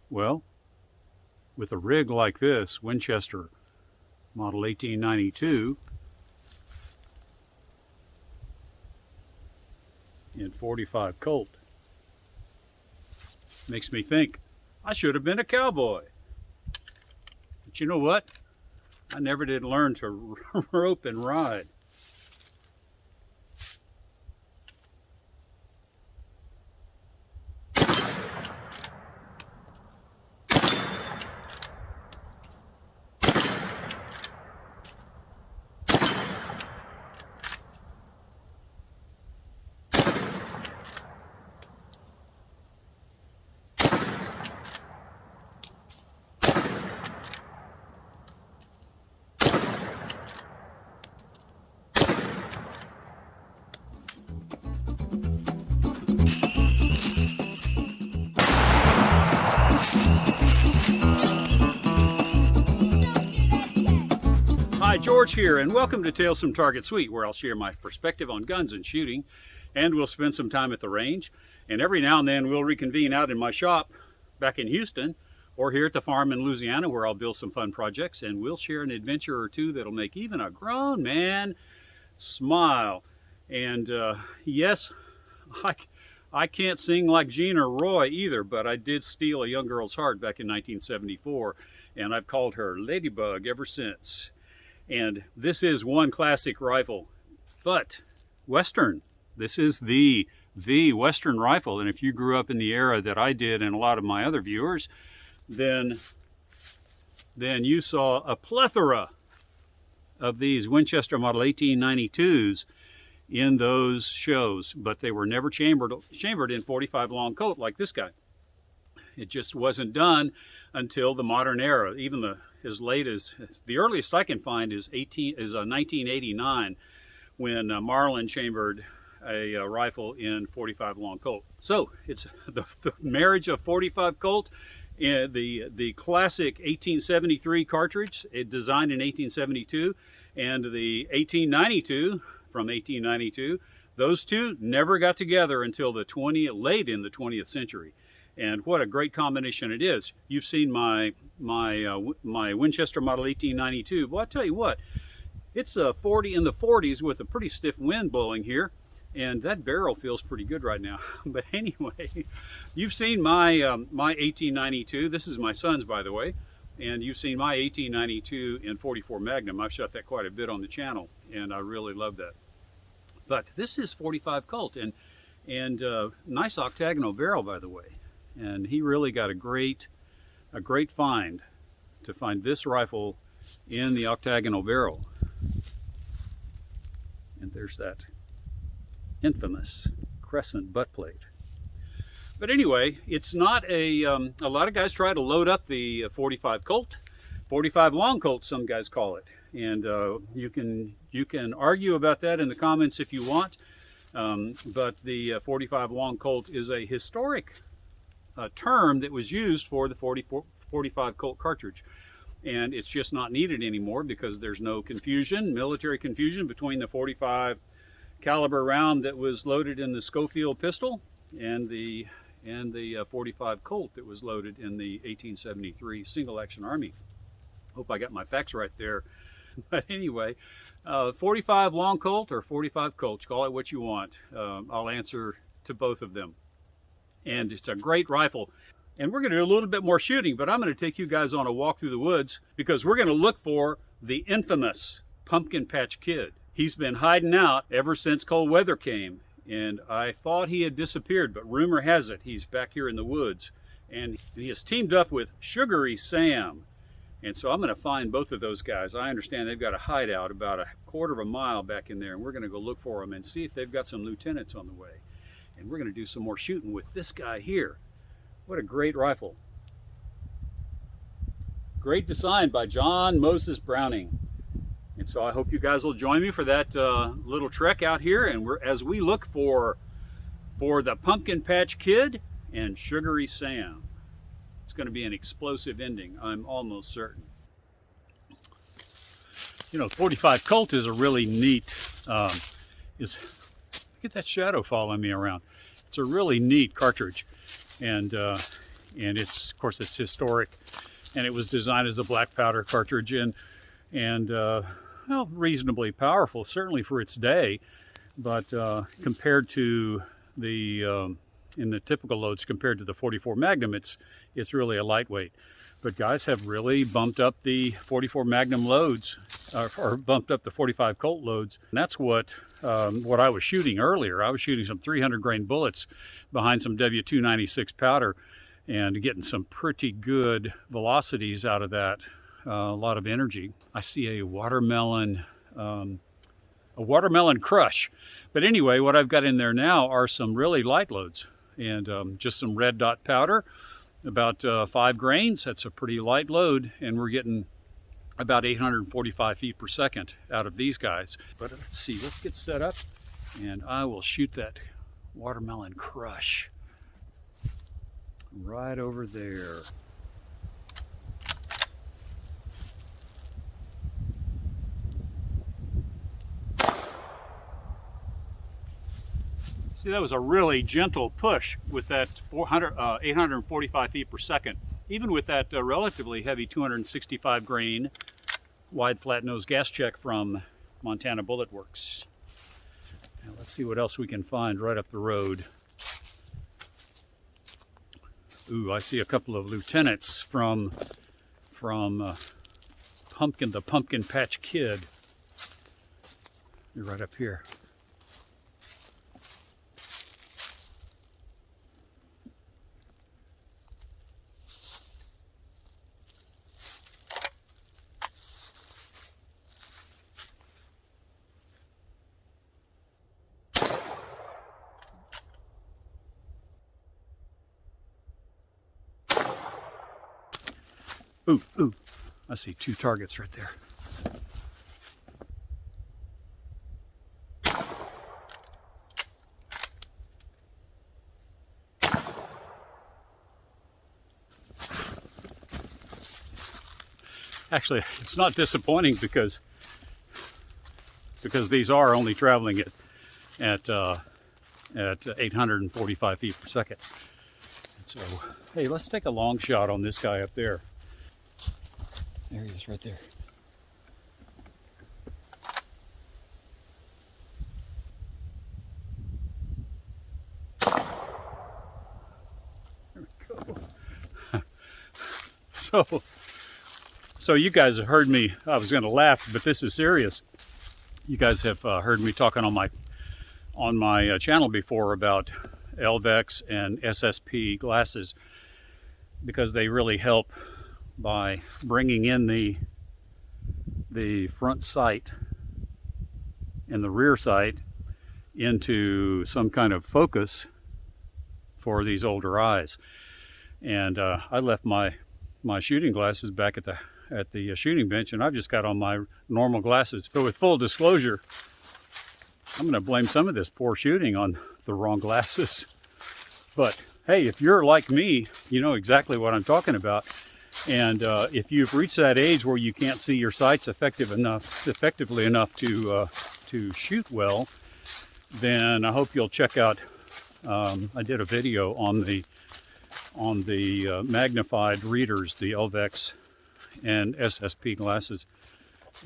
Well, with a rig like this, Winchester model 1892 in 45 Colt, makes me think I should have been a cowboy. But you know what? I never did learn to rope and ride. Hi, George here, and welcome to Tales from Target Suite, where I'll share my perspective on guns and shooting, and we'll spend some time at the range, and every now and then we'll reconvene out in my shop back in Houston, or here at the farm in Louisiana, where I'll build some fun projects, and we'll share an adventure or two that'll make even a grown man smile. And yes, I can't sing like Gene or Roy either, but I did steal a young girl's heart back in 1974, and I've called her Ladybug ever since. And this is one classic rifle, but Western. This is the Western rifle. And if you grew up in the era that I did and a lot of my other viewers, then you saw a plethora of these Winchester Model 1892s in those shows, but they were never chambered in 45 long Colt like this guy. It just wasn't done until the modern era. Even as late as the earliest I can find is 1989, when Marlin chambered a rifle in 45 long Colt. So it's the marriage of 45 Colt, the classic 1873 cartridge, designed in 1872, and the 1892 from 1892. Those two never got together until late in the 20th century. And what a great combination it is. You've seen my Winchester Model 1892. Well, I'll tell you what, it's in the 40s with a pretty stiff wind blowing here, and that barrel feels pretty good right now. But anyway, you've seen my 1892. This is my son's, by the way, and you've seen my 1892 in 44 Magnum. I've shot that quite a bit on the channel, and I really love that. But this is 45 Colt, and nice octagonal barrel, by the way. And he really got a great find to find this rifle in the octagonal barrel. And there's that infamous crescent butt plate. But anyway, it's not a lot of guys try to load up the 45 Colt, 45 long Colt, some guys call it. And you can argue about that in the comments if you want. But the 45 long Colt is a historic term that was used for the 45 Colt cartridge, and it's just not needed anymore because there's no military confusion between the 45 caliber round that was loaded in the Schofield pistol and the 45 Colt that was loaded in the 1873 single action Army. Hope I got my facts right there. But anyway, 45 long Colt or 45 Colt, call it what you want. I'll answer to both of them. And it's a great rifle. And we're going to do a little bit more shooting, but I'm going to take you guys on a walk through the woods because we're going to look for the infamous Pumpkin Patch Kid. He's been hiding out ever since cold weather came, and I thought he had disappeared, but rumor has it he's back here in the woods. And he has teamed up with Sugary Sam. And so I'm going to find both of those guys. I understand they've got a hideout about a quarter of a mile back in there, and we're going to go look for them and see if they've got some lieutenants on the way. And we're going to do some more shooting with this guy here. What a great rifle. Great design by John Moses Browning. And so I hope you guys will join me for that little trek out here, and as we look for the Pumpkin Patch Kid and Sugary Sam. It's going to be an explosive ending, I'm almost certain. You know, 45 Colt is a really neat, look at that shadow following me around. It's a really neat cartridge, and and of course it's historic, and it was designed as a black powder cartridge, and well, reasonably powerful, certainly for its day, but compared to the in the typical loads, compared to the 44 Magnum, it's really a lightweight. But guys have really bumped up the 44 Magnum loads, or bumped up the 45 Colt loads. And that's what I was shooting earlier. I was shooting some 300 grain bullets behind some W296 powder and getting some pretty good velocities out of that. A lot of energy. I see a watermelon crush. But anyway, what I've got in there now are some really light loads, and just some red dot powder, about 5 grains. That's a pretty light load, and we're getting about 845 feet per second out of these guys. But let's see, let's get set up, and I will shoot that watermelon crush right over there. See, that was a really gentle push with that 845 feet per second, even with that relatively heavy 265 grain wide flat nose gas check from Montana Bullet Works. Now let's see what else we can find right up the road. Ooh, I see a couple of lieutenants from the Pumpkin Patch Kid. They're right up here. Ooh, ooh, I see 2 targets right there. Actually, it's not disappointing because these are only traveling at 845 feet per second. And so, hey, let's take a long shot on this guy up there. There he is right there. There we go. So you guys have heard me, I was going to laugh, but this is serious. You guys have heard me talking on my channel before about LVEX and SSP glasses, because they really help by bringing in the front sight and the rear sight into some kind of focus for these older eyes. And I left my shooting glasses back at the shooting bench, and I've just got on my normal glasses. So with full disclosure, I'm going to blame some of this poor shooting on the wrong glasses. But hey, if you're like me, you know exactly what I'm talking about. And if you've reached that age where you can't see your sights effectively enough to shoot well, then I hope you'll check out. I did a video on the magnified readers, the LVEX and SSP glasses,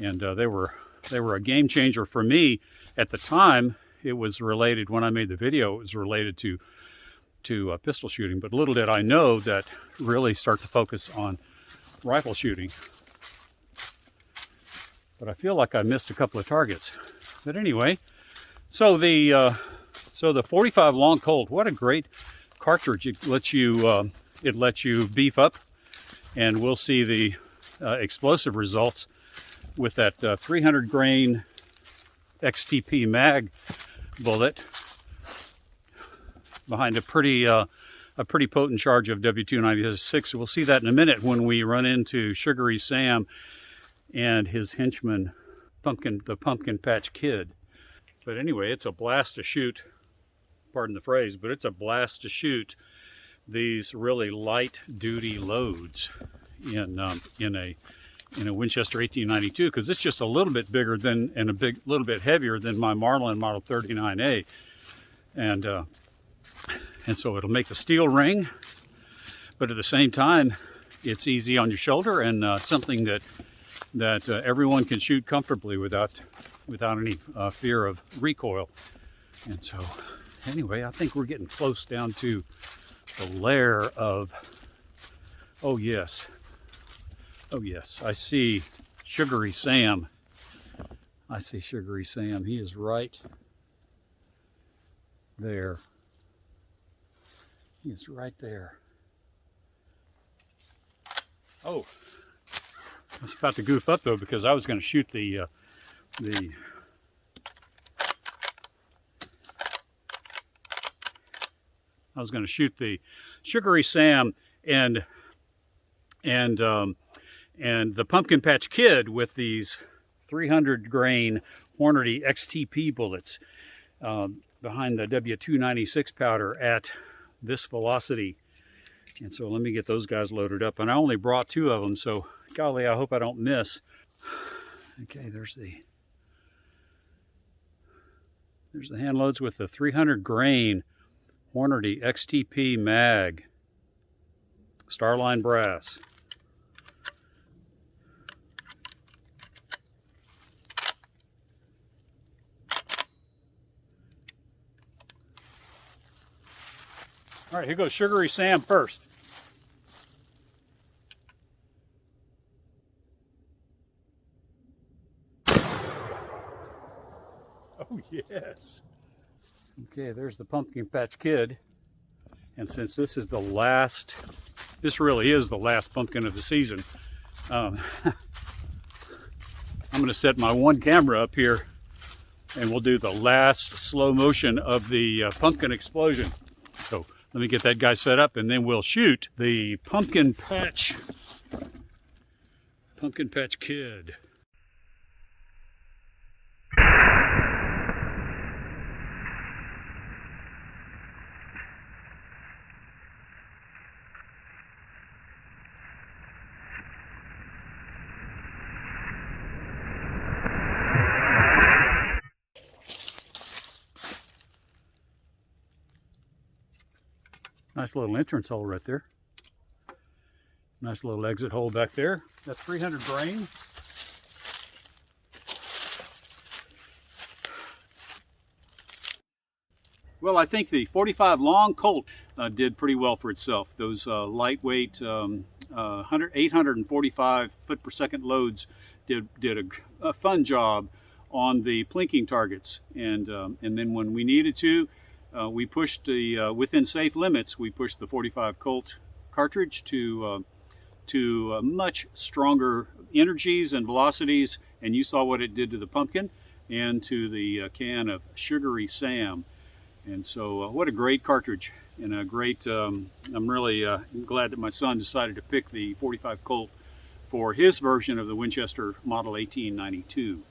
and they were a game changer for me at the time. It was related, when I made the video, it was related to pistol shooting, but little did I know that really start to focus on rifle shooting. But I feel like I missed a couple of targets. But anyway, so the 45 long Colt, what a great cartridge. It lets you beef up, and we'll see the explosive results with that 300 grain XTP mag bullet behind a pretty potent charge of W296. We'll see that in a minute when we run into Sugary Sam and his henchman, the Pumpkin Patch Kid. But anyway, it's a blast to shoot, pardon the phrase, but it's a blast to shoot these really light duty loads in a Winchester 1892, because it's just a little bit bigger than, and little bit heavier than my Marlin Model 39A. And so it'll make the steel ring. but at the same time, it's easy on your shoulder and something that everyone can shoot comfortably without any fear of recoil. And so, anyway, I think we're getting close down to the lair of. Oh yes, I see Sugary Sam. I see Sugary Sam. He is right there. He is right there. Oh, I was about to goof up though because I was going to shoot the Sugary Sam and the Pumpkin Patch Kid with these 300 grain Hornady XTP bullets behind the W296 powder at this velocity. And so let me get those guys loaded up. And I only brought 2 of them, so golly, I hope I don't miss. Okay, there's the hand loads with the 300 grain Hornady XTP mag. Starline brass. All right, here goes Sugary Sam first. Oh, yes. Okay, there's the Pumpkin Patch Kid. And since this is the last, this really is the last pumpkin of the season, I'm going to set my one camera up here and we'll do the last slow motion of the pumpkin explosion. So let me get that guy set up and then we'll shoot the Pumpkin Patch Kid. Nice little entrance hole right there. Nice little exit hole back there. That's 300 grain. Well, I think the 45 long Colt did pretty well for itself. Those lightweight 845 foot per second loads did a fun job on the plinking targets. And then when we needed to, we pushed the within safe limits. We pushed the 45 Colt cartridge to much stronger energies and velocities, and you saw what it did to the pumpkin and to the can of Sugary Sam. And so, what a great cartridge and a great. I'm really glad that my son decided to pick the 45 Colt for his version of the Winchester Model 1892.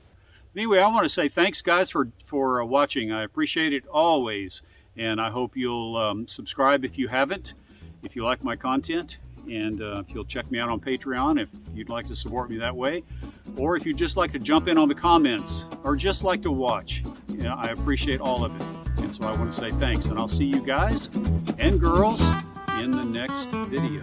Anyway, I want to say thanks, guys, for watching. I appreciate it always, and I hope you'll subscribe if you haven't, if you like my content, and if you'll check me out on Patreon if you'd like to support me that way, or if you'd just like to jump in on the comments, or just like to watch. You know, I appreciate all of it, and so I want to say thanks, and I'll see you guys and girls in the next video.